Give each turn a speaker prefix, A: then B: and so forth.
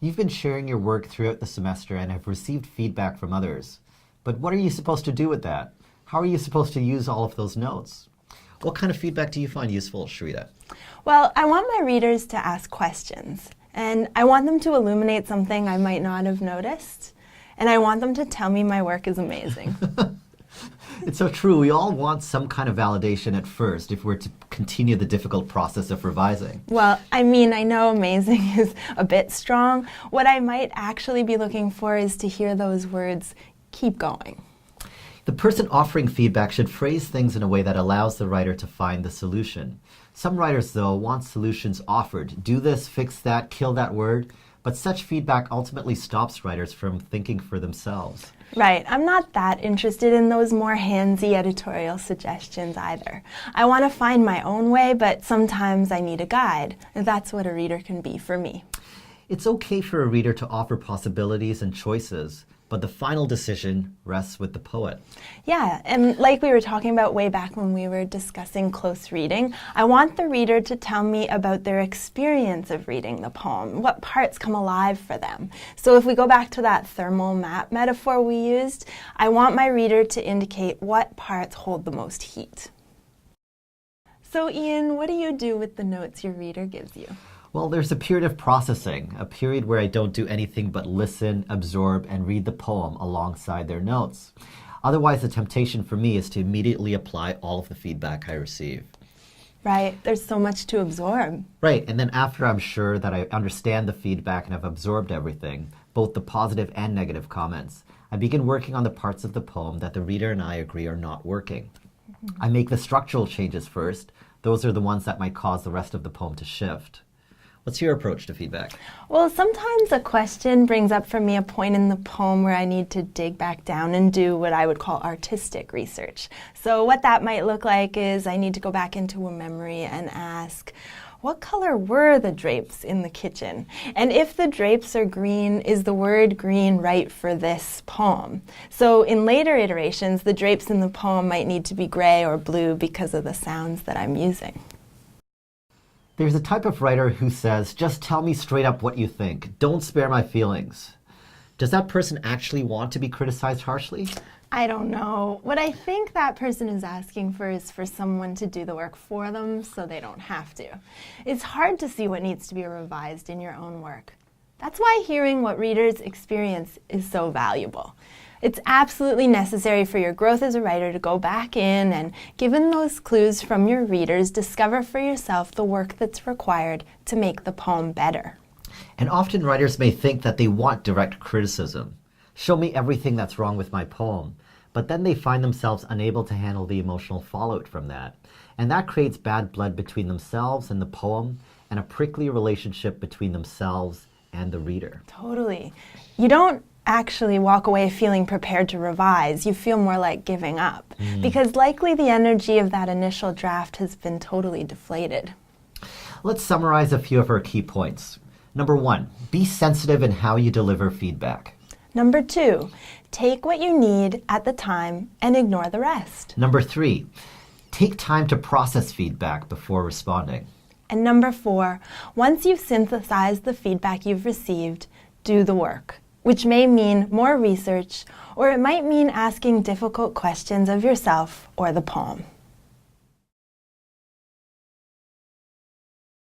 A: You've been sharing your work throughout the semester and have received feedback from others. But what are you supposed to do with that? How are you supposed to use all of those notes? What kind of feedback do you find useful, Sharita?
B: Well, I want my readers to ask questions, and I want them to illuminate something I might not have noticed, and I want them to tell me my work is amazing.
A: It's so true. We all want some kind of validation at first if we're to continue the difficult process of revising.
B: Well, I mean, I know amazing is a bit strong. What I might actually be looking for is to hear those words, keep going.
A: The person offering feedback should phrase things in a way that allows the writer to find the solution. Some writers, though, want solutions offered. Do this, fix that, kill that word. But such feedback ultimately stops writers from thinking for themselves.
B: Right. I'm not that interested in those more handsy editorial suggestions either. I want to find my own way, but sometimes I need a guide. That's what a reader can be for me.
A: It's okay for a reader to offer possibilities and choices, but the final decision rests with the poet.
B: Yeah, and like we were talking about way back when we were discussing close reading, I want the reader to tell me about their experience of reading the poem, what parts come alive for them. So if we go back to that thermal map metaphor we used, I want my reader to indicate what parts hold the most heat. So Ian, what do you do with the notes your reader gives you?
A: Well, there's a period of processing, a period where I don't do anything but listen, absorb, and read the poem alongside their notes. Otherwise, the temptation for me is to immediately apply all of the feedback I receive.
B: Right, there's so much to absorb.
A: Right, and then after I'm sure that I understand the feedback and have absorbed everything, both the positive and negative comments, I begin working on the parts of the poem that the reader and I agree are not working. I make the structural changes first. Those are the ones that might cause the rest of the poem to shift. What's your approach to feedback?
B: Well, sometimes a question brings up for me a point in the poem where I need to dig back down and do what I would call artistic research. So what that might look like is I need to go back into a memory and ask, what color were the drapes in the kitchen? And if the drapes are green, is the word green right for this poem? So in later iterations, the drapes in the poem might need to be gray or blue because of the sounds that I'm using.
A: There's a type of writer who says, just tell me straight up what you think. Don't spare my feelings. Does that person actually want to be criticized harshly?
B: I don't know. What I think that person is asking for is for someone to do the work for them so they don't have to. It's hard to see what needs to be revised in your own work. That's why hearing what readers experience is so valuable. It's absolutely necessary for your growth as a writer to go back in and, given those clues from your readers, discover for yourself the work that's required to make the poem better.
A: And often writers may think that they want direct criticism. Show me everything that's wrong with my poem. But then they find themselves unable to handle the emotional fallout from that. And that creates bad blood between themselves and the poem, and a prickly relationship between themselves and the reader.
B: Totally. You don't actually walk away feeling prepared to revise. You feel more like giving up, because likely the energy of that initial draft has been totally deflated.
A: Let's summarize a few of our key points. Number 1, be sensitive in how you deliver feedback.
B: Number 2, take what you need at the time and ignore the rest.
A: Number 3, take time to process feedback before responding.
B: And number 4, once you've synthesized the feedback you've received, do the work, which may mean more research, or it might mean asking difficult questions of yourself or the poem.